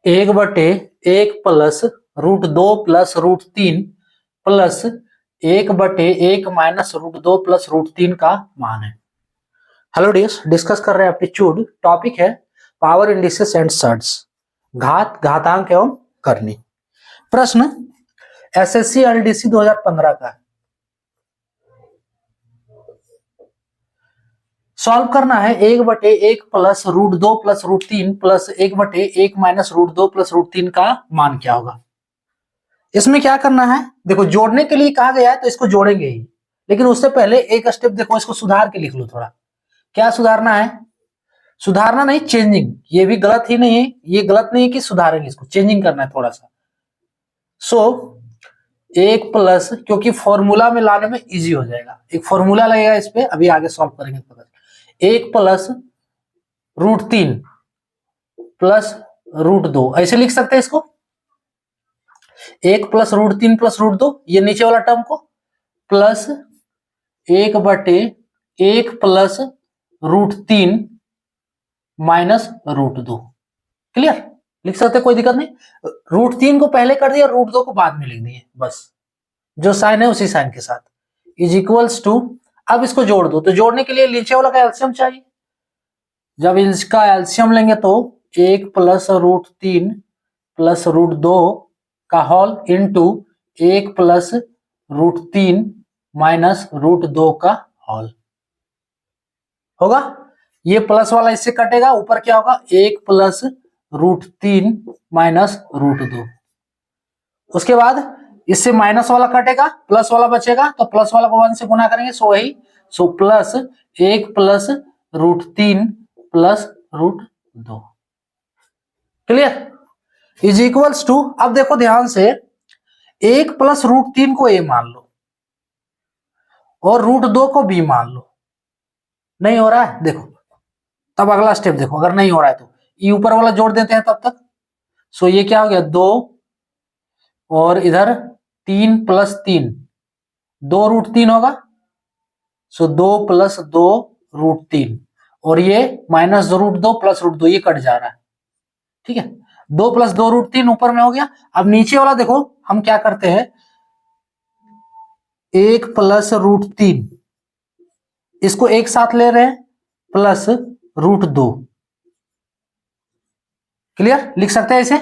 एक बटे एक प्लस रूट दो प्लस रूट तीन प्लस एक बटे एक माइनस रूट दो प्लस रूट तीन का मान है। हेलो डियर्स, डिस्कस कर रहे हैं एप्टीट्यूड। टॉपिक है पावर इंडिसेस एंड सर्ट्स, घात, घातांक एवं करनी। प्रश्न एसएससी एलडीसी 2015 का है। सॉल्व करना है एक बटे एक प्लस रूट दो प्लस रूट तीन प्लस एक बटे एक माइनस रूट दो प्लस रूट तीन का मान क्या होगा। इसमें क्या करना है, देखो जोड़ने के लिए कहा गया है तो इसको जोड़ेंगे ही, लेकिन उससे पहले एक स्टेप देखो, इसको सुधार के लिख लो थोड़ा। क्या सुधारना है, सुधारना नहीं चेंजिंग, ये भी गलत ही नहीं है, ये गलत नहीं है कि सुधारेंगे, इसको चेंजिंग करना है थोड़ा सा। सो एक प्लस, क्योंकि फॉर्मूला में लाने में इजी हो जाएगा, एक फॉर्मूला लगेगा इस पे, अभी आगे सॉल्व करेंगे पता। एक प्लस रूट तीन प्लस रूट दो, ऐसे लिख सकते हैं इसको। एक प्लस रूट तीन प्लस रूट दो, ये नीचे वाला टर्म को, प्लस एक बटे एक प्लस रूट तीन माइनस रूट दो। क्लियर, लिख सकते, कोई दिक्कत नहीं। रूट तीन को पहले कर दिया, रूट दो को बाद में लिख दिए, बस जो साइन है उसी साइन के साथ, इज इक्वल्स टू। अब इसको जोड़ दो, तो जोड़ने के लिए नीचे वाला का एल्सियम चाहिए। जब इसका एल्सियम लेंगे तो एक प्लस रूट तीन प्लस रूट दो का होल इंटू एक प्लस रूट तीन माइनस रूट दो का होल होगा। ये प्लस वाला इससे कटेगा, ऊपर क्या होगा, एक प्लस रूट तीन माइनस रूट दो। उसके बाद इससे माइनस वाला कटेगा, प्लस वाला बचेगा, तो प्लस वाला को वन से गुना करेंगे, सो वही, सो प्लस एक प्लस रूट तीन प्लस रूट दो। Clear, is equals to. अब देखो ध्यान से, एक प्लस रूट तीन को ए मान लो और रूट दो को बी मान लो। नहीं हो रहा है, देखो तब अगला स्टेप देखो, अगर नहीं हो रहा है तो ये ऊपर वाला जोड़ देते हैं तब तक। सो ये क्या हो गया, दो और इधर तीन प्लस तीन, दो रूट तीन होगा, सो दो प्लस दो रूट तीन, और ये माइनस रूट दो प्लस रूट दो, ये कट जा रहा है। ठीक है, दो प्लस दो रूट तीन ऊपर में हो गया। अब नीचे वाला देखो, हम क्या करते हैं, एक प्लस रूट तीन, इसको एक साथ ले रहे हैं, प्लस रूट दो। क्लियर, लिख सकते हैं इसे,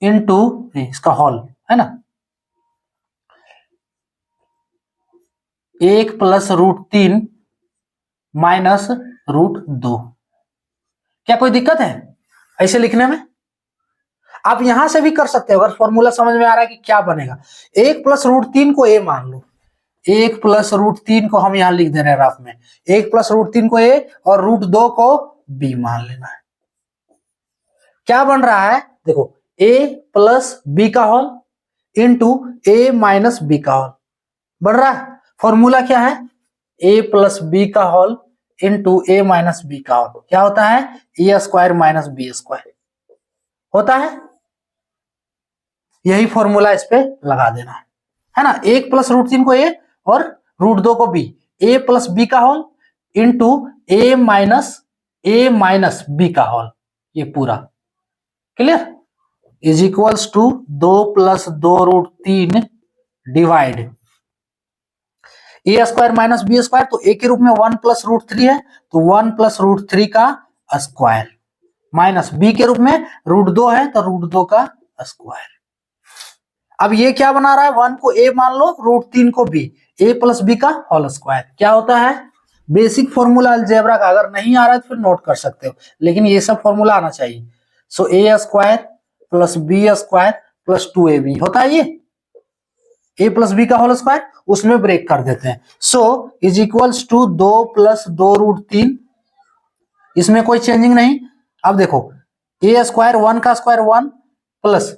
इनटू इसका होल, है ना, एक प्लस रूट तीन माइनस रूट दो। क्या कोई दिक्कत है ऐसे लिखने में? आप यहां से भी कर सकते हो, अगर फॉर्मूला समझ में आ रहा है कि क्या बनेगा। एक प्लस रूट तीन को ए मान लो, एक प्लस रूट तीन को हम यहां लिख दे रहे हैं रफ में, एक प्लस रूट तीन को ए और रूट दो को बी मान लेना है। क्या बन रहा है, देखो ए प्लस बी का होल इंटू ए माइनस बी का होल बन रहा है। फॉर्मूला क्या है, ए प्लस बी का होल इंटू ए माइनस बी का होल, क्या होता है, ए स्क्वायर माइनस बी स्क्वायर होता है। यही फॉर्मूला इस पे लगा देना है ना। एक प्लस रूट तीन को ए और रूट दो को बी, ए प्लस बी का होल इंटू ए माइनस बी का होल, ये पूरा। क्लियर, इज इक्वल्स टू दो प्लस दो रूट तीन डिवाइड ए स्क्वायर माइनस बी स्क्वायर, तो ए के रूप में वन प्लस रूट थ्री है, तो वन प्लस रूट थ्री का स्क्वायर, माइनस बी के रूप में रूट दो है तो रूट दो का स्क्वायर। अब ये क्या बना रहा है, वन को ए मान लो, रूट तीन को बी, ए प्लस बी का होल स्क्वायर, क्या होता है, बेसिक फॉर्मूला अलजेब्रा का। अगर नहीं आ रहा है तो फिर नोट कर सकते हो, लेकिन ये सब फॉर्मूला आना चाहिए। So a square plus b square plus two a b होता है, ये ए प्लस बी का होल स्क्वायर, उसमें ब्रेक कर देते हैं। सो इज इक्वल्स टू दो प्लस दो रूट तीन, इसमें कोई चेंजिंग नहीं। अब देखो ए स्क्वायर वन का square one plus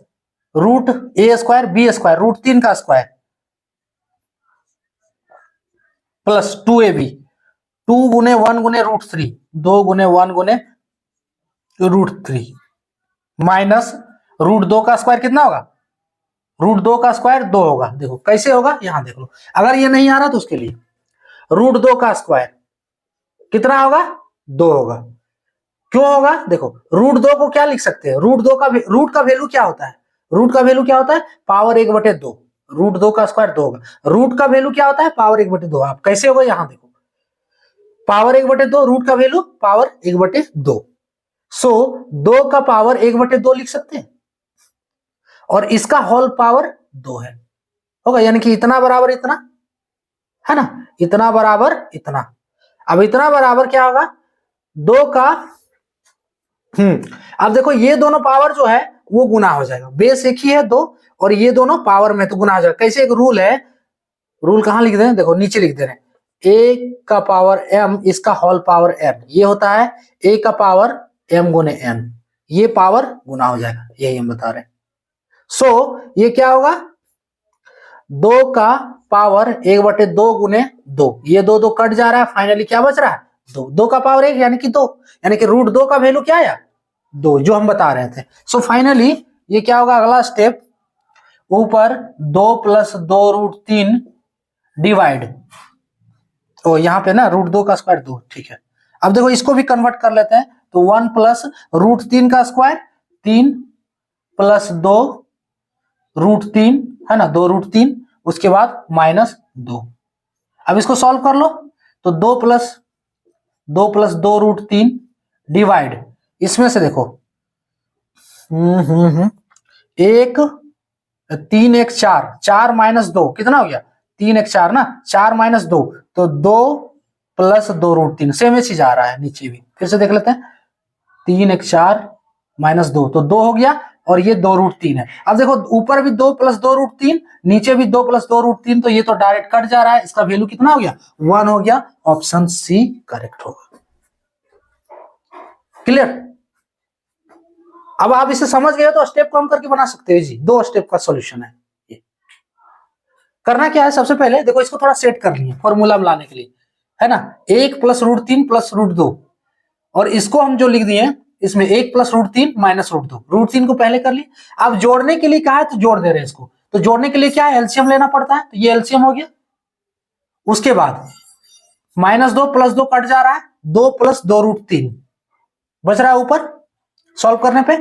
root a square b square root तीन का square plus two a b, two गुने वन गुने रूट थ्री, दो गुने वन गुने रूट थ्री, माइनस रूट दो का स्क्वायर कितना होगा, रूट दो का स्क्वायर दो होगा। देखो कैसे होगा, यहां देख लो, अगर ये नहीं आ रहा तो उसके लिए रूट दो का स्क्वायर कितना होगा, दो होगा, क्यों होगा? देखो रूट 2 को क्या लिख सकते हैं, रूट का वैल्यू क्या होता है, रूट का वैल्यू क्या होता है, पावर 1/2। रूट 2 का स्क्वायर 2 होगा। रूट का वैल्यू क्या होता है, पावर 1/2। आप कैसे होगा, यहां देखो पावर 1/2, रूट का वैल्यू पावर 1/2। सो 2 का पावर 1/2 लिख सकते हैं और इसका होल पावर 2 है, होगा। यानी कि इतना बराबर इतना, है ना, इतना बराबर इतना। अब इतना बराबर क्या होगा, 2 का अब देखो ये दोनों पावर जो है वो गुना हो जाएगा, बेस एक ही है 2 और ये दोनों पावर में तो गुना हो जाएगा। कैसे, एक रूल है, रूल कहां लिख दे रहे हैं, देखो नीचे लिख दे रहे हैं, a का पावर m इसका होल पावर n, ये होता है a का पावर m गुने n, ये पावर गुना हो जाएगा, यही हम बता रहे हैं। सो ये क्या होगा, 2 का पावर 1/2 गुने 2, ये 2 2 कट जा रहा है, फाइनली क्या बच रहा है 2, 2 का पावर 1 यानी कि 2, यानी कि रूट 2 का वैल्यू क्या आया 2, जो हम बता रहे थे। सो फाइनली ये क्या होगा, अगला स्टेप, ऊपर 2 + 2√3 डिवाइड, तो यहाँ पे ना रूट 2 का स्क्वायर 2, ठीक है। अब देखो इसको भी कन्वर्ट कर लेते हैं, तो 1 + √3 का स्क्वायर 3 + 2√3, है ना, 2√3, उसके बाद -2। अब इसको सॉल्व कर लो, तो 2 + 2√3 डिवाइड, इसमें से देखो 1 3 1 4, 4 - 2 कितना हो गया, 3 1 4 ना, 4 - 2, तो 2 + 2√3, सेम ही चीज आ रहा है नीचे भी, फिर से देख लेते हैं, 3 1 4 -2, तो 2 हो गया और ये 2√3 है। अब देखो ऊपर भी 2 + 2√3, नीचे भी 2 + 2√3, तो ये तो डायरेक्ट कट जा रहा है, इसका वैल्यू कितना हो गया 1 हो गया, ऑप्शन सी करेक्ट होगा। क्लियर? अब आप इसे समझ गए तो स्टेप को हम करके बना सकते हैं जी, 2 स्टेप का सॉल्यूशन है। करना क्या है, सबसे पहले देखो इसको थोड़ा सेट कर लिए फॉर्मूला में लाने के लिए, है ना, 1 + √3 + √2, और इसको हम जो लिख दिए इसमें 1 + √3 - √2, √3 को पहले कर लिए। अब जोड़ने के लिए कहा है तो जोड़ दे रहे हैं इसको, तो जोड़ने के लिए क्या है, एलसीएम लेना पड़ता है, तो ये एलसीएम हो गया। उसके बाद -2 + 2 कट जा रहा है, 2 + 2√3 बच रहा है ऊपर, सॉल्व करने पे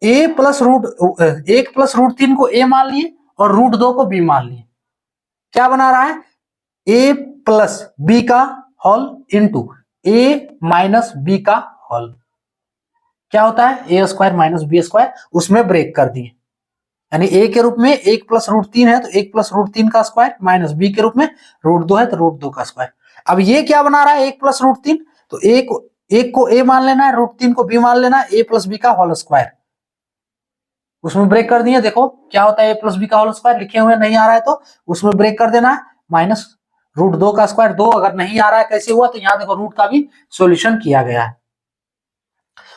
1 + √3 को a मान लिए और √2 को b मान लिए, क्या बना रहा है, a + b का होल इंटू a - b का होल, क्या होता है a² - b², उसमें ब्रेक कर दिए, यानी a के रूप में 1 + √3 है तो 1 + √3 का स्क्वायर, माइनस b के रूप में √2 है तो √2 का स्क्वायर। अब ये क्या बना रहा है 1 + √3, तो एक को a मान लेना है, √3 को b मान लेना है, a + b का होल स्क्वायर, उसमें ब्रेक कर दिए। देखो क्या होता है a + b का होल स्क्वायर, लिखे हुए नहीं आ रहा है तो उसमें ब्रेक कर देना है, माइनस √2 का स्क्वायर, 2 अगर नहीं आ रहा है कैसे हुआ, तो यहाँ देखो रूट का भी सॉल्यूशन किया गया है,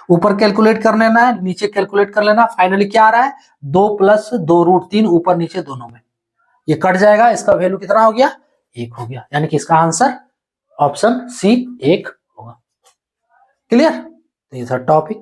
ऊपर कैलकुलेट कर लेना है, नीचे कैलकुलेट कर लेना, फाइनली क्या आ रहा है 2 + 2√3 ऊपर नीचे दोनों में, ये कट जाएगा, इसका वैल्यू कितना हो गया 1 हो गया, यानी कि इसका आंसर ऑप्शन सी 1 होगा। क्लियर? तो ये था टॉपिक।